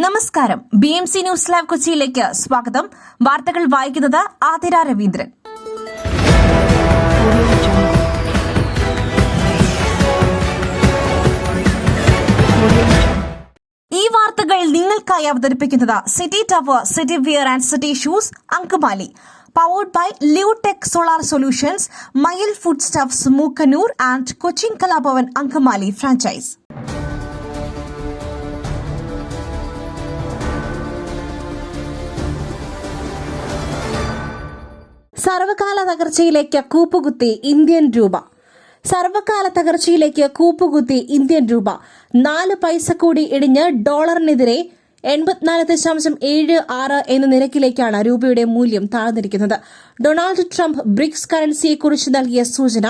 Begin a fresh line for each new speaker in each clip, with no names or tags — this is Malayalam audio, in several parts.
നമസ്കാരം. BMC ന്യൂസ് ലൈവ് കൊച്ചിയിലേക്ക് സ്വാഗതം. വാർത്തകൾ വായിക്കുന്നത് ആതിര രവീന്ദ്രൻ. ഈ വാർത്തകൾ നിങ്ങൾക്കായി അവതരിപ്പിക്കുന്നത് city tower, city wear and city shoes, Angamaly. Powered by Liutech Solar Solutions, Mayil Foodstuffs, Mookanur and Cochin Kalabavan Ankamali franchise. സർവകാല തകർച്ചയിലേക്ക് കൂപ്പുകുത്തി ഇന്ത്യൻ രൂപ. സർവകാല തകർച്ചയിലേക്ക് കൂപ്പുകുത്തി ഇന്ത്യൻ രൂപ 4 പൈസ കൂടി ഇടിഞ്ഞ് ഡോളറിനെതിരെ 84.76 എന്ന നിരക്കിലേക്കാണ് രൂപയുടെ മൂല്യം താഴ്ന്നിരിക്കുന്നത്. ഡൊണാൾഡ് ട്രംപ് ബ്രിക്സ് കറൻസിയെക്കുറിച്ച് നൽകിയ സൂചന,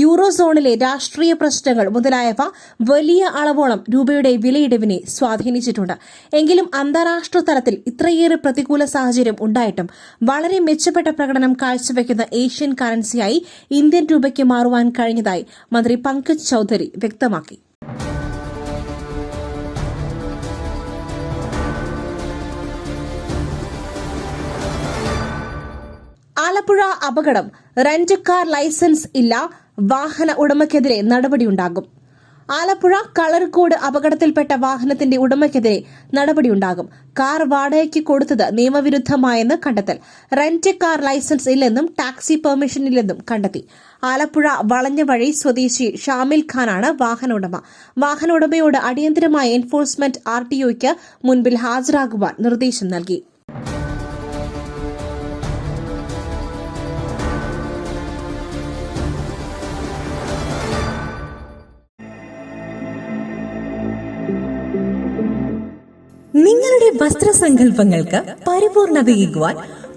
യൂറോ സോണിലെ രാഷ്ട്രീയ പ്രശ്നങ്ങൾ മുതലായവ വലിയ അളവോളം രൂപയുടെ വിലയിടിവിനെ സ്വാധീനിച്ചിട്ടുണ്ട്. എങ്കിലും അന്താരാഷ്ട്ര തലത്തിൽ ഇത്രയേറെ പ്രതികൂല സാഹചര്യം ഉണ്ടായിട്ടും വളരെ മെച്ചപ്പെട്ട പ്രകടനം കാഴ്ചവെക്കുന്ന ഏഷ്യൻ കറൻസിയായി ഇന്ത്യൻ രൂപയ്ക്ക് മാറുവാൻ കഴിഞ്ഞതായി മന്ത്രി പങ്കജ് ചൌധരി വ്യക്തമാക്കി. ആലപ്പുഴ അപകടം. റെന്റ് കാർ ലൈസൻസ് ഇല്ല, വാഹന ഉടമയ്ക്കെതിരെ നടപടിയുണ്ടാകും. ആലപ്പുഴ കളർകോട് അപകടത്തിൽപ്പെട്ട വാഹനത്തിന്റെ ഉടമയ്ക്കെതിരെ നടപടിയുണ്ടാകും. കാർ വാടകയ്ക്ക് കൊടുത്തത് നിയമവിരുദ്ധമായെന്ന് കണ്ടെത്തൽ. റെന്റ് കാർ ലൈസൻസ് ഇല്ലെന്നും ടാക്സി പെർമിഷൻ ഇല്ലെന്നും കണ്ടെത്തി. ആലപ്പുഴ വളഞ്ഞവഴി സ്വദേശി ഷാമിൽ ഖാനാണ് വാഹന ഉടമ. വാഹന ഉടമയോട് അടിയന്തരമായ എൻഫോഴ്സ്മെന്റ് RTOയ്ക്ക് മുൻപിൽ ഹാജരാകുവാൻ നിർദ്ദേശം നൽകി. നിങ്ങളുടെ വസ്ത്രസങ്കല്പങ്ങൾക്ക് പരിപൂർണതയേകുവാൻ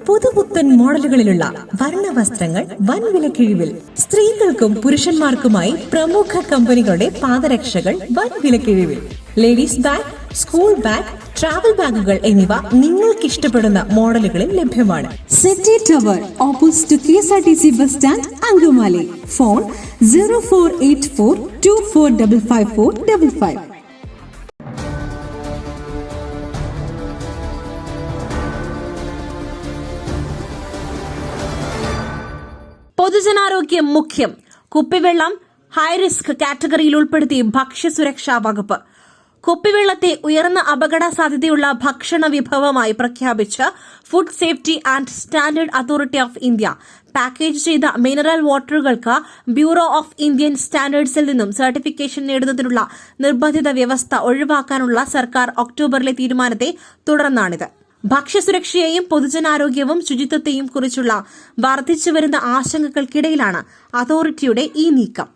പുതുപുത്തൻ മോഡലുകളിലുള്ള വർണ്ണവസ്ത്രങ്ങൾ വൻ വിലക്കിഴിവിൽ. സ്ത്രീകൾക്കും പുരുഷന്മാർക്കുമായി പ്രമുഖ കമ്പനികളുടെ പാദരക്ഷകൾ വൻ വിലക്കിഴിവിൽ. Ladies bag, school bag, travel ബാഗുകൾ എന്നിവ നിങ്ങൾക്കിഷ്ടപ്പെടുന്ന മോഡലുകളിൽ ലഭ്യമാണ്.
City tower, opposite KSRTC bus stand, Angamaly. Phone 0484 245555.
പൊതുജനാരോഗ്യം മുഖ്യം. കുപ്പിവെള്ളം ഹൈറിസ്ക് കാറ്റഗറിയിൽ ഉൾപ്പെടുത്തി ഭക്ഷ്യസുരക്ഷാ വകുപ്പ്. കുപ്പിവെള്ളത്തെ ഉയർന്ന അപകട സാധ്യതയുള്ള ഭക്ഷണ വിഭവമായി പ്രഖ്യാപിച്ച് food safety and standard authority of India. Package ചെയ്ത മിനറൽ വാട്ടറുകൾക്ക് ബ്യൂറോ ഓഫ് ഇന്ത്യൻ സ്റ്റാൻഡേർഡ്സിൽ നിന്നും സർട്ടിഫിക്കേഷൻ നേടുന്നതിനുള്ള നിർബന്ധിത വ്യവസ്ഥ ഒഴിവാക്കാനുള്ള സർക്കാർ ഒക്ടോബറിലെ തീരുമാനത്തെ തുടർന്നാണിത്. ഭക്ഷ്യസുരക്ഷയെയും പൊതുജനാരോഗ്യവും ശുചിത്വത്തെയും കുറിച്ചുള്ള വർദ്ധിച്ചുവരുന്ന ആശങ്കകൾക്കിടയിലാണ് അതോറിറ്റിയുടെ ഈ നീക്കം.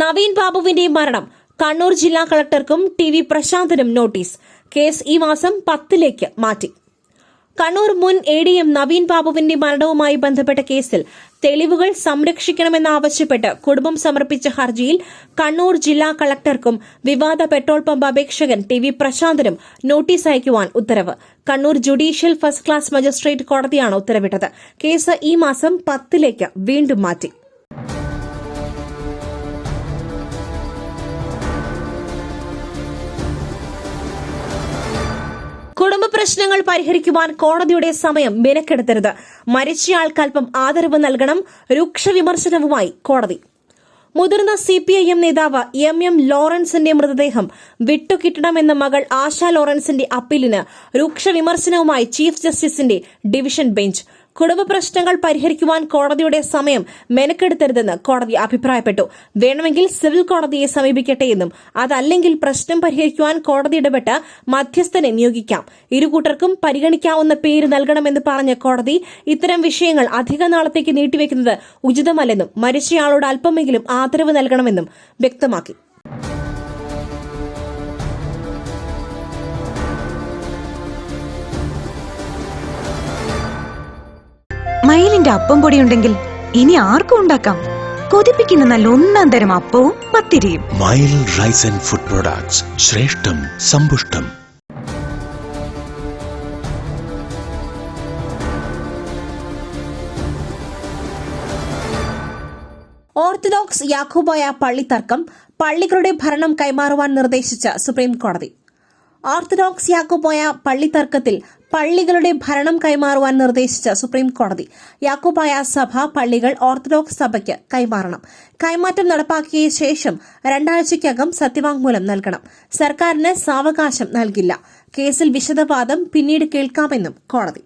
നവീൻ ബാബുവിന്റെ മരണം. കണ്ണൂർ ജില്ലാ കളക്ടർക്കും TV പ്രശാന്തനും നോട്ടീസ്. കേസ് ഈ മാസം 10ലേക്ക് മാറ്റി. കണ്ണൂർ മുൻ ADM നവീൻ ബാബുവിന്റെ മരണവുമായി ബന്ധപ്പെട്ട കേസിൽ തെളിവുകൾ സംരക്ഷിക്കണമെന്നാവശ്യപ്പെട്ട് കുടുംബം സമർപ്പിച്ച ഹർജിയിൽ കണ്ണൂർ ജില്ലാ കളക്ടർക്കും വിവാദ പെട്രോൾ പമ്പ് അപേക്ഷകൻ TV പ്രശാന്തനും നോട്ടീസ് അയക്കുവാൻ ഉത്തരവ്. Kannur judicial first class magistrate കോടതിയാണ് ഉത്തരവിട്ടത്. കേസ് ഈ മാസം 10ലേക്ക് വീണ്ടും മാറ്റി. കുടുംബ പ്രശ്നങ്ങൾ പരിഹരിക്കുവാൻ കോടതിയുടെ സമയം മെനക്കെടുത്തരുത്. മരിച്ചയാൾക്കൽപ്പം ആദരവ് നൽകണം. രൂക്ഷ വിമർശനവുമായി കോടതി. മുതിർന്ന CPIM നേതാവ് MM ലോറൻസിന്റെ മൃതദേഹം വിട്ടുകിട്ടണമെന്ന മകൾ ആശ ലോറൻസിന്റെ അപ്പീലിന് രൂക്ഷ വിമർശനവുമായി ചീഫ് ജസ്റ്റിസിന്റെ ഡിവിഷൻ ബെഞ്ച്. കുടുംബ പ്രശ്നങ്ങൾ പരിഹരിക്കുവാൻ കോടതിയുടെ സമയം മെനക്കെടുത്തരുതെന്ന് കോടതി അഭിപ്രായപ്പെട്ടു. വേണമെങ്കിൽ സിവിൽ കോടതിയെ സമീപിക്കട്ടെയെന്നും അതല്ലെങ്കിൽ പ്രശ്നം പരിഹരിക്കുവാൻ കോടതി ഇടപെട്ട് മധ്യസ്ഥനെ നിയോഗിക്കാം. ഇരുകൂട്ടർക്കും പരിഗണിക്കാവുന്ന പേര് നൽകണമെന്ന് പറഞ്ഞ കോടതി ഇത്തരം വിഷയങ്ങൾ അധിക നാളത്തേക്ക് നീട്ടിവെക്കുന്നത് ഉചിതമല്ലെന്നും മരിച്ചയാളോട് അല്പമെങ്കിലും ആദരവ് നൽകണമെന്നും വ്യക്തമാക്കി.
മയിലിന്റെ അപ്പം പൊടിയുണ്ടെങ്കിൽ ഇനി ആർക്കും ഉണ്ടാക്കാം. കൊതിപ്പിക്കുന്ന നല്ല ഒന്നാം തരം അപ്പവും പത്തിരിയും.
മയിൽ റൈസ് ആൻഡ് ഫുഡ് പ്രൊഡക്ട്സ്, ശ്രേഷ്ഠം സമ്പുഷ്ടം.
ഓർത്തഡോക്സ് യാക്കോബായ പള്ളി തർക്കം, പള്ളികളുടെ ഭരണം കൈമാറുവാൻ നിർദ്ദേശിച്ച സുപ്രീം കോടതി. ഓർത്തഡോക്സ് യാക്കോബായ പള്ളി തർക്കത്തിൽ പള്ളികളുടെ ഭരണം കൈമാറുവാൻ നിർദ്ദേശിച്ച സുപ്രീം കോടതി. യാക്കോബായ സഭ പള്ളികൾ ഓർത്തഡോക്സ് സഭയ്ക്ക് കൈമാറണം. കൈമാറ്റം നടപ്പാക്കിയ ശേഷം 2 ആഴ്ചയ്ക്കകം സത്യവാങ്മൂലം നൽകണം. സർക്കാരിന് സാവകാശം നൽകില്ല. കേസിൽ വിശദവാദം പിന്നീട് കേൾക്കാമെന്നും കോടതി.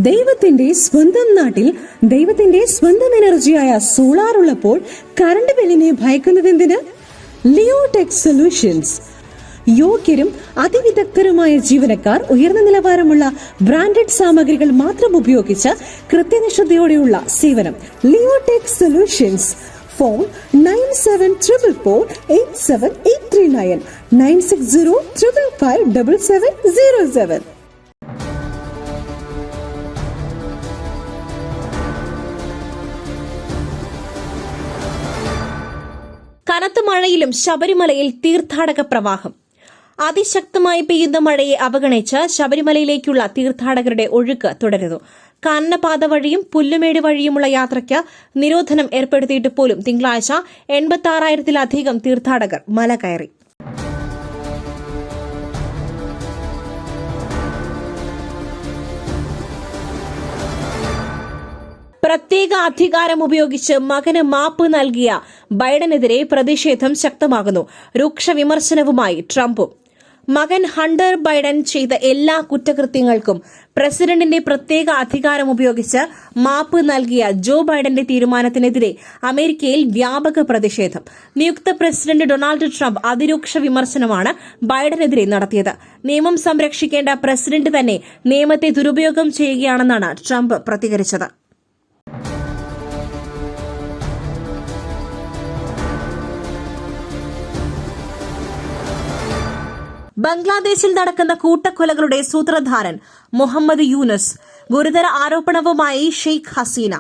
ദൈവത്തിന്റെ സ്വന്തം നാട്ടിൽ ദൈവത്തിന്റെ സ്വന്തം എനർജിയായ സോളാർ ഉള്ളപ്പോൾ കറണ്ട് ബില്ലിനെ ഭയക്കുന്നതെന്തിന്? Leotech solutions. യോഗ്യരും അതിവിദഗ്ധരുമായ ജീവനക്കാർ, ഉയർന്ന നിലവാരമുള്ള ബ്രാൻഡഡ് സാമഗ്രികൾ മാത്രം ഉപയോഗിച്ച് കൃത്യനിഷ്ഠയോടെയുള്ള സേവനം. Leotech solutions. ഫോൺ 9744487839 9605557707.
കനത്ത മഴയിലും ശബരിമലയിൽ തീർത്ഥാടക പ്രവാഹം. അതിശക്തമായി പെയ്യുന്ന മഴയെ അവഗണിച്ച് ശബരിമലയിലേക്കുള്ള തീർത്ഥാടകരുടെ ഒഴുക്ക് തുടരുന്നു. കാനനപാത വഴിയും പുല്ലുമേട് വഴിയുമുള്ള യാത്രയ്ക്ക് നിരോധനം ഏർപ്പെടുത്തിയിട്ട് പോലും തിങ്കളാഴ്ച 86,000-ലധികം തീർത്ഥാടകർ മല കയറി. പ്രത്യേക അധികാരം ഉപയോഗിച്ച് മകന് മാപ്പ് നൽകിയ ബൈഡനെതിരെ പ്രതിഷേധം ശക്തമാകുന്നു. രൂക്ഷ വിമർശനവുമായി ട്രംപും. മകൻ ഹണ്ടർ ബൈഡൻ ചെയ്ത എല്ലാ കുറ്റകൃത്യങ്ങൾക്കും പ്രസിഡന്റിന്റെ പ്രത്യേക അധികാരം ഉപയോഗിച്ച് മാപ്പ് നൽകിയ ജോ ബൈഡന്റെ തീരുമാനത്തിനെതിരെ അമേരിക്കയിൽ വ്യാപക പ്രതിഷേധം. നിയുക്ത പ്രസിഡന്റ് ഡൊണാൾഡ് ട്രംപ് അതിരൂക്ഷ വിമർശനമാണ് ബൈഡനെതിരെ നടത്തിയത്. നിയമം സംരക്ഷിക്കേണ്ട പ്രസിഡന്റ് തന്നെ നിയമത്തെ ദുരുപയോഗം ചെയ്യുകയാണെന്നാണ് ട്രംപ് പ്രതികരിച്ചത്. ബംഗ്ലാദേശിൽ നടക്കുന്ന കൂട്ടക്കൊലകളുടെ സൂത്രധാരൻ മുഹമ്മദ് യൂനുസ്. ഗുരുതര ആരോപണവുമായി ഷെയ്ഖ് ഹസീന.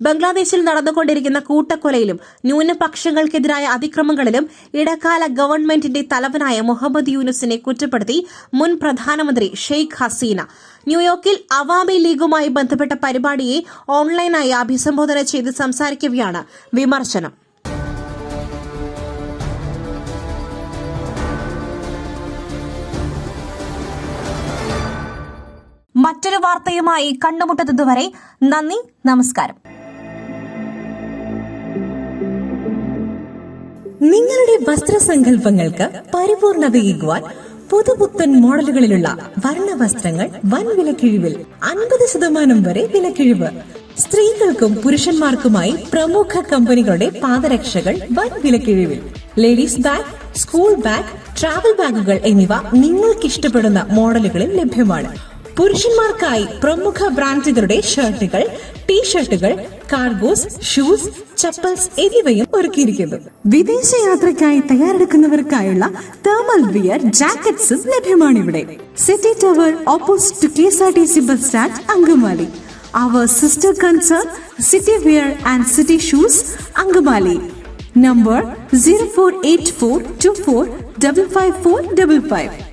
ബംഗ്ലാദേശിൽ നടന്നുകൊണ്ടിരിക്കുന്ന കൂട്ടക്കൊലയിലും ന്യൂനപക്ഷങ്ങൾക്കെതിരായ അതിക്രമങ്ങളിലും ഇടക്കാല ഗവൺമെന്റിന്റെ തലവനായ മുഹമ്മദ് യൂനുസിനെ കുറ്റപ്പെടുത്തി മുൻ പ്രധാനമന്ത്രി ഷെയ്ഖ് ഹസീന. ന്യൂയോർക്കിൽ അവാമി ലീഗുമായി ബന്ധപ്പെട്ട പരിപാടിയെ ഓൺലൈനായി അഭിസംബോധന ചെയ്ത് സംസാരിക്കവെയാണ് വിമർശനം. മറ്റൊരു വാർത്തയുമായി കണ്ടുമുട്ടുന്നതുവരെ നന്ദി, നമസ്കാരം.
നിങ്ങളുടെ വസ്ത്രസങ്കല്പങ്ങൾക്ക് പരിപൂർണതയേകുവാൻ പുതുപുത്തൻ മോഡലുകളിലുള്ള വർണ്ണ വസ്ത്രങ്ങൾ വൻ വിലക്കിഴിവിൽ 50% വരെ വിലക്കിഴിവ്. സ്ത്രീകൾക്കും പുരുഷന്മാർക്കുമായി പ്രമുഖ കമ്പനികളുടെ പാദരക്ഷകൾ വൻ വിലക്കിഴിവിൽ. Ladies bag, school bag, travel ബാഗുകൾ എന്നിവ നിങ്ങൾക്കിഷ്ടപ്പെടുന്ന മോഡലുകളിൽ ലഭ്യമാണ്. പുരുഷന്മാർക്കായി പ്രമുഖ ബ്രാൻഡുകളുടെ ഷർട്ടുകൾ, ടീഷർട്ടുകൾ, കാർഗോസ്, ഷൂസ്, ചപ്പൽസ് എന്നിവയും ഒരുക്കിയിരിക്കുന്നു. വിദേശയാത്രയ്ക്കായി തയ്യാറെടുക്കുന്നവർക്കായുള്ള തേർമൽ വിയർ, ജാക്കറ്റ്സും ലഭ്യമാണിവിടെ. City tower opposite to KSRTC bus stand, Angamaly. Our sister concern, City Wear and City Shoes, Angamali. Number 048424555455.